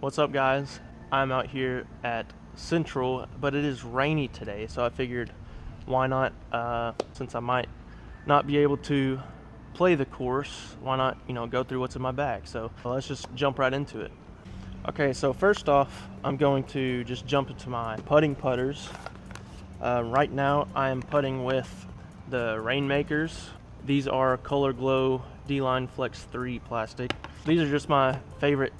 What's up, guys? I'm out here at Central, but it is rainy today, so I figured why not, since I might not be able to play the course, why not, go through what's in my bag. So let's just jump right into it. Okay, so first off, I'm going to just jump into my putting putters. Right now, I am putting with the Rainmakers. These are Color Glow D-Line Flex 3 plastic. These are just my favorite,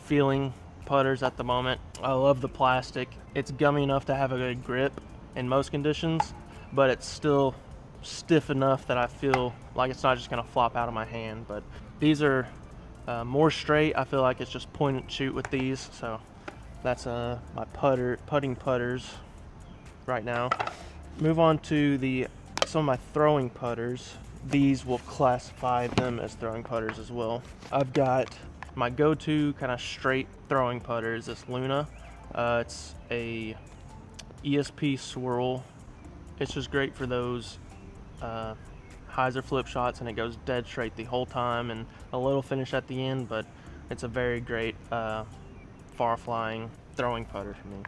feeling putters at the moment. I love the plastic. It's gummy enough to have a good grip in most conditions, but it's still stiff enough that I feel like it's not just gonna flop out of my hand. But these are more straight. I feel like it's just point and shoot with these. So that's my putting putters right now. Move on to some of my throwing putters. These will classify them as throwing putters as well. I've got my go-to kind of straight throwing putter is this Luna. It's a ESP swirl. It's just great for those hyzer flip shots, and it goes dead straight the whole time and a little finish at the end, but it's a very great far flying throwing putter for me.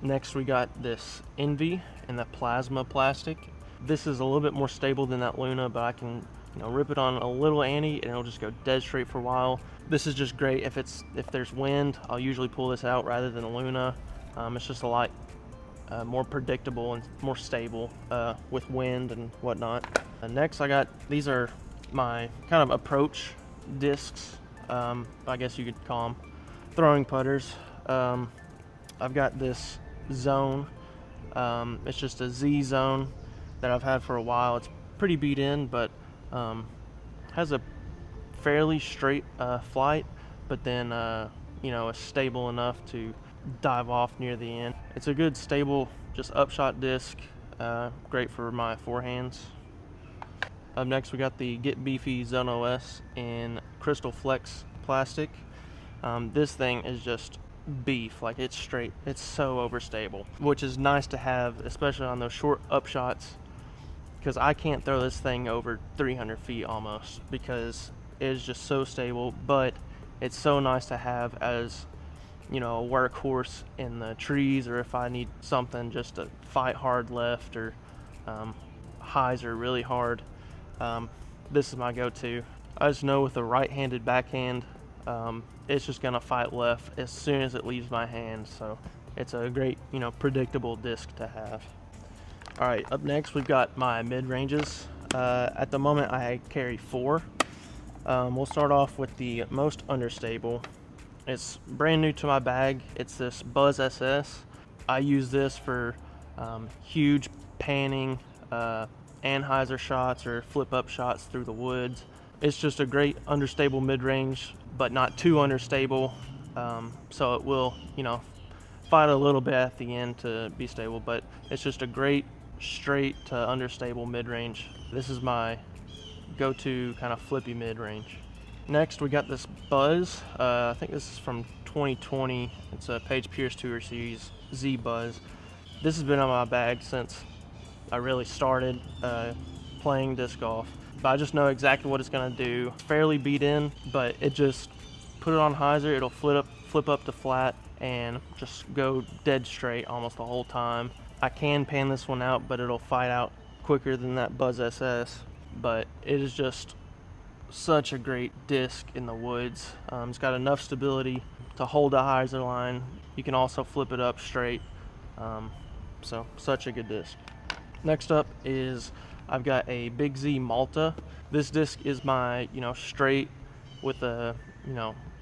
Next, we got this Envy in the plasma plastic. This is a little bit more stable than that Luna, but I can rip it on a little ante and it'll just go dead straight for a while. This is just great if there's wind. I'll usually pull this out rather than a Luna. It's just a lot more predictable and more stable with wind and whatnot. Next, these are my kind of approach discs. I guess you could call them throwing putters. I've got this Zone. It's just a Z Zone that I've had for a while. It's pretty beat in, but has a fairly straight flight, but then is stable enough to dive off near the end. It's a good stable just upshot disc, great for my forehands. Up next, we got the Get Beefy Zone OS in Crystal Flex plastic. This thing is just beef, like it's straight. It's so overstable, which is nice to have, especially on those short upshots, because I can't throw this thing over 300 feet almost because it is just so stable. But it's so nice to have as a workhorse in the trees, or if I need something just to fight hard left or hyzer really hard. This is my go-to. I just know with a right-handed backhand, it's just gonna fight left as soon as it leaves my hand. So it's a great predictable disc to have. All right, up next we've got my mid-ranges. At the moment I carry 4. We'll start off with the most understable. It's brand new to my bag. It's this Buzz SS. I use this for huge panning anhyzer shots or flip up shots through the woods. It's just a great understable mid-range, but not too understable. So it will fight a little bit at the end to be stable, but it's just a great straight to understable mid-range. This is my go-to kind of flippy mid-range. Next, we got this Buzz. I think this is from 2020. It's a Paige Pierce Tour Series Z Buzz. This has been on my bag since I really started playing disc golf. But I just know exactly what it's gonna do. Fairly beat in, but it just put it on hyzer, it'll flip up to flat and just go dead straight almost the whole time. I can pan this one out, but it'll fight out quicker than that Buzz SS. But it is just such a great disc in the woods. It's got enough stability to hold a hyzer line. You can also flip it up straight. So such a good disc. Next up is I've got a Big Z Malta. This disc is my straight with a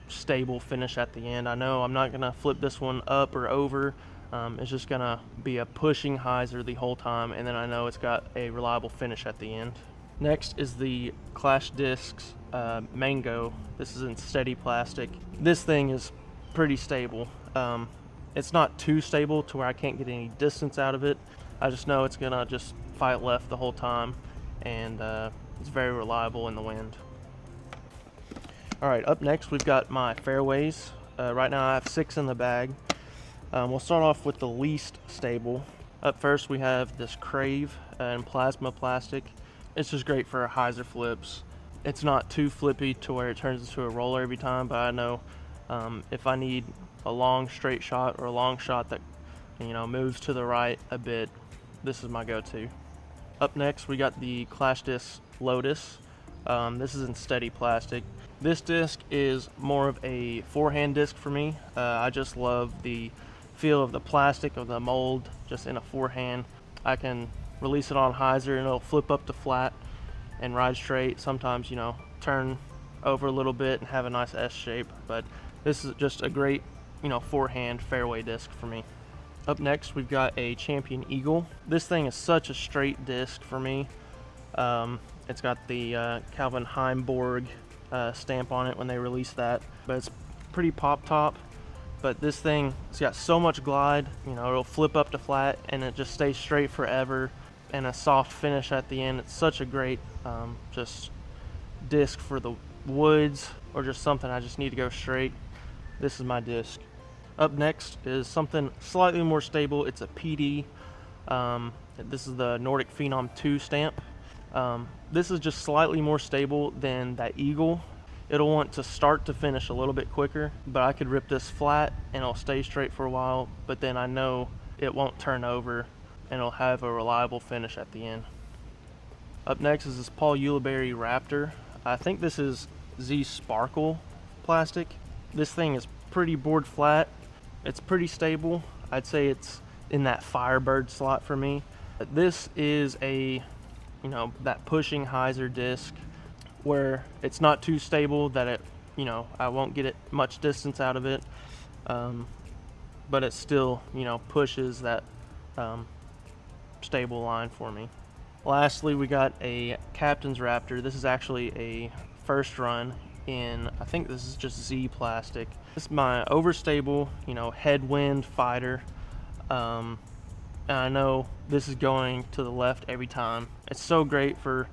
stable finish at the end. I know I'm not gonna flip this one up or over. It's just gonna be a pushing hyzer the whole time, and then I know it's got a reliable finish at the end. Next is the Clash Discs Mango. This is in steady plastic. This thing is pretty stable. It's not too stable to where I can't get any distance out of it. I just know it's gonna just fight left the whole time, and it's very reliable in the wind. All right, up next we've got my Fairways. Right now I have 6 in the bag. We'll start off with the least stable. Up first we have this Crave in plasma plastic. It's just great for hyzer flips. It's not too flippy to where it turns into a roller every time, but I know If I need a long straight shot or a long shot that moves to the right a bit, this is my go-to. Up next, we got the Clash Disc Lotus. This is in steady plastic. This disc is more of a forehand disc for me. I just love the feel of the plastic of the mold just in a forehand. I can release it on hyzer and it'll flip up to flat and ride straight. Sometimes, turn over a little bit and have a nice S shape, but this is just a great, forehand fairway disc for me. Up next, we've got a Champion Eagle. This thing is such a straight disc for me. It's got the Calvin Heimborg stamp on it when they released that, but it's pretty pop top. But this thing, it's got so much glide, it'll flip up to flat and it just stays straight forever, and a soft finish at the end. It's such a great just disc for the woods or just something I just need to go straight. This is my disc. Up next is something slightly more stable. It's a PD. This is the Nordic Phenom 2 stamp. This is just slightly more stable than that Eagle. It'll want to start to finish a little bit quicker, but I could rip this flat and it'll stay straight for a while, but then I know it won't turn over and it'll have a reliable finish at the end. Up next is this Paul Ulibarri Raptor. I think this is Z Sparkle plastic. This thing is pretty board flat. It's pretty stable. I'd say it's in that Firebird slot for me. This is a, that pushing hyzer disc where it's not too stable that it, I won't get it much distance out of it, but it still, pushes that stable line for me. Lastly, we got a Captain's Raptor. This is actually a first run in, I think this is just Z plastic. This is my overstable, headwind fighter. And I know this is going to the left every time. It's so great for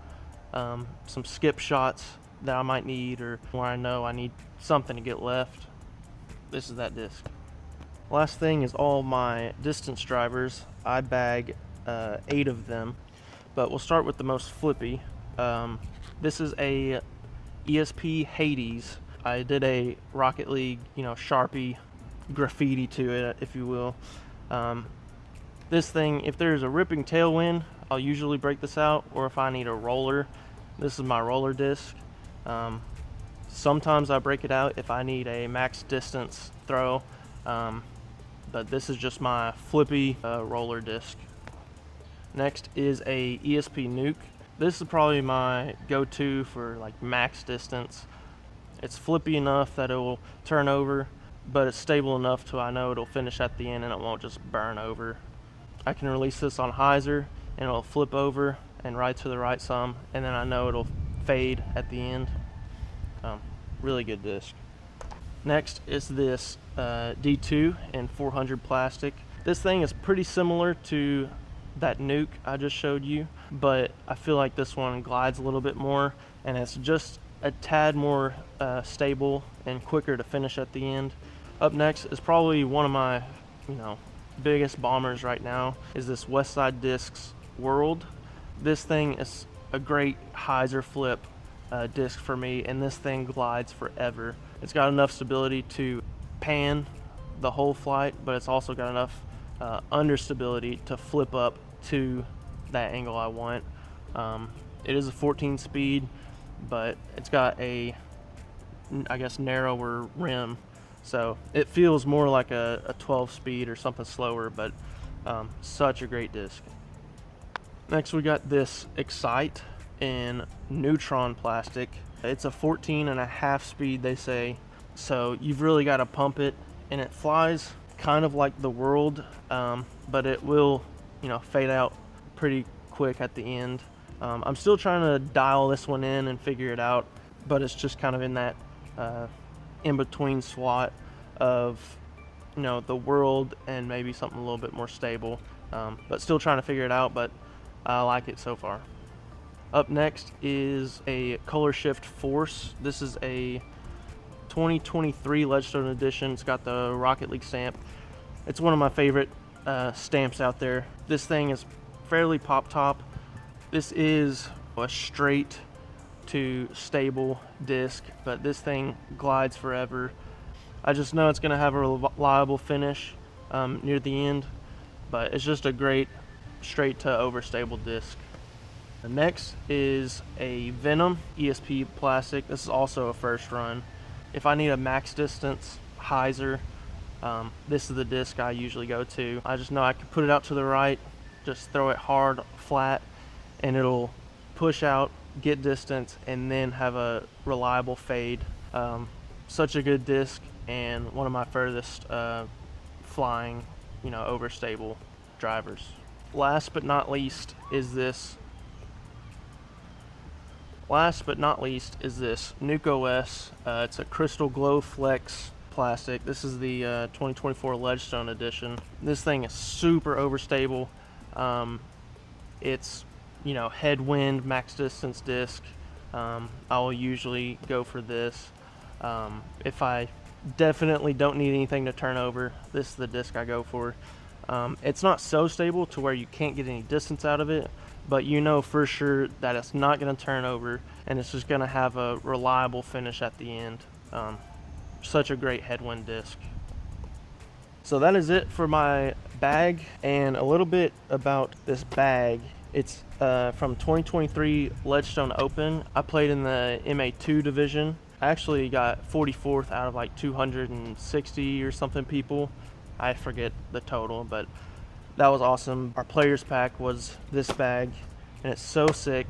some skip shots that I might need, or where I know I need something to get left. This is that disc. Last thing is all my distance drivers. I bag 8 of them, but we'll start with the most flippy. This is a ESP Hades. I did a Rocket League, Sharpie graffiti to it, if you will. This thing, if there's a ripping tailwind, I'll usually break this out, or if I need a roller, this is my roller disc. Sometimes I break it out if I need a max distance throw, but this is just my flippy roller disc. Next is a ESP Nuke. This is probably my go-to for like max distance. It's flippy enough that it will turn over, but it's stable enough to I know it'll finish at the end and it won't just burn over. I can release this on hyzer and it'll flip over and ride to the right some, and then I know it'll fade at the end. Really good disc. Next is this D2 in 400 plastic. This thing is pretty similar to that Nuke I just showed you, but I feel like this one glides a little bit more, and it's just a tad more stable and quicker to finish at the end. Up next is probably one of my biggest bombers right now, is this Westside Discs World. This thing is a great hyzer flip disc for me, and this thing glides forever. It's got enough stability to pan the whole flight, but it's also got enough understability to flip up to that angle I want. It is a 14 speed, but it's got a, I guess, narrower rim, so it feels more like a 12 speed or something slower, but such a great disc. Next we got this Excite in Neutron plastic. It's a 14.5 speed, they say, so you've really got to pump it, and it flies kind of like the World, but it will fade out pretty quick at the end. I'm still trying to dial this one in and figure it out, but it's just kind of in that in-between slot of the World and maybe something a little bit more stable, but still trying to figure it out, but I like it so far. Up next is a Color Shift Force. This is a 2023 Ledgestone edition. It's got the Rocket League stamp. It's one of my favorite stamps out there. This thing is fairly pop top. This is a straight to stable disc, but this thing glides forever. I just know it's going to have a reliable finish near the end, but it's just a great straight to overstable disc. The next is a Venom ESP plastic. This is also a first run. If I need a max distance hyzer, this is the disc I usually go to. I just know I can put it out to the right, just throw it hard, flat, and it'll push out, get distance, and then have a reliable fade. Such a good disc, and one of my furthest flying, overstable drivers. Last but not least is this Nuke OS. It's a Crystal Glow Flex plastic. This is the 2024 Ledgestone edition. This thing is super overstable. It's headwind, max distance disc. I will usually go for this. If I definitely don't need anything to turn over, this is the disc I go for. It's not so stable to where you can't get any distance out of it, but for sure that it's not going to turn over, and it's just going to have a reliable finish at the end. Such a great headwind disc. So that is it for my bag, and a little bit about this bag. It's from 2023 Ledgestone Open. I played in the MA2 division. I actually got 44th out of like 260 or something people. I forget the total, but that was awesome. Our players pack was this bag, and it's so sick.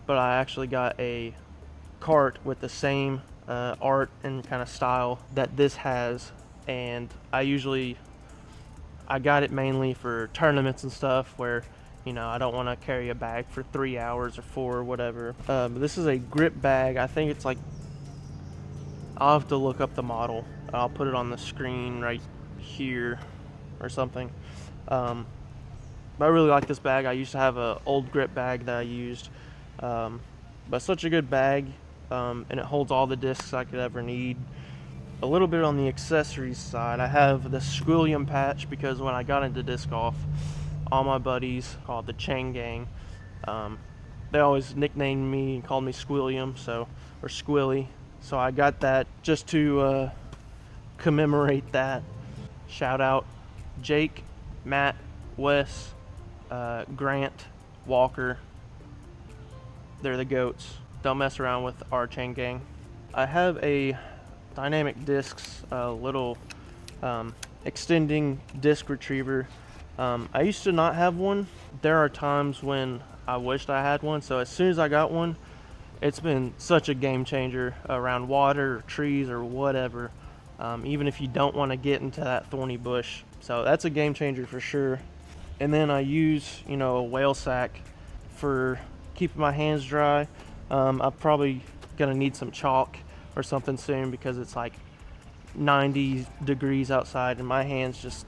But I actually got a cart with the same art and kind of style that this has, and I got it mainly for tournaments and stuff where I don't want to carry a bag for 3 hours or 4 or whatever. This is a grip bag. I think it's like, I'll have to look up the model. I'll put it on the screen right here or something. But I really like this bag. I used to have an old grip bag that I used, but such a good bag, and it holds all the discs I could ever need. A little bit on the accessories side, I have the Squilliam patch, because when I got into disc golf, all my buddies called the Chain Gang, they always nicknamed me and called me Squilliam, or Squilly. So I got that just to commemorate that. Shout out Jake, Matt, Wes, Grant, Walker. They're the GOATs. Don't mess around with our Chain Gang. I have a Dynamic Discs little extending disc retriever. I used to not have one. There are times when I wished I had one, so as soon as I got one, it's been such a game changer around water or trees or whatever, even if you don't want to get into that thorny bush. So that's a game changer for sure. And then I use a whale sack for keeping my hands dry. I'm probably gonna need some chalk or something soon, because it's like 90 degrees outside and my hands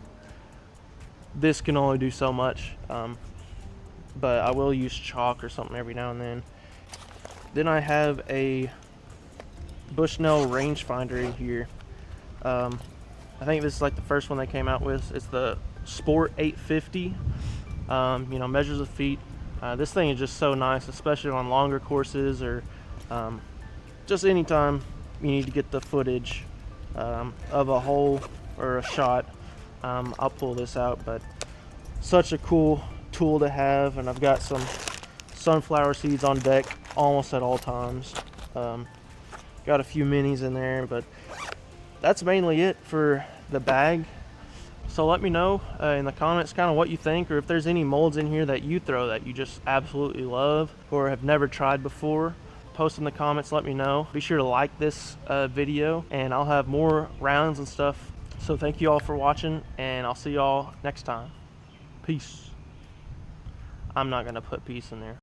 this can only do so much. But I will use chalk or something every now and then. Then I have a Bushnell rangefinder in here. I think this is like the first one they came out with. It's the Sport 850. Measures of feet. This thing is just so nice, especially on longer courses, or just anytime you need to get the footage of a hole or a shot. I'll pull this out, but such a cool tool to have. And I've got some sunflower seeds on deck almost at all times. Got a few minis in there, but that's mainly it for the bag. So let me know in the comments kind of what you think, or if there's any molds in here that you throw that you just absolutely love or have never tried before. Post in the comments, let me know. Be sure to like this video, and I'll have more rounds and stuff. So thank you all for watching, and I'll see y'all next time. Peace. I'm not gonna put peace in there.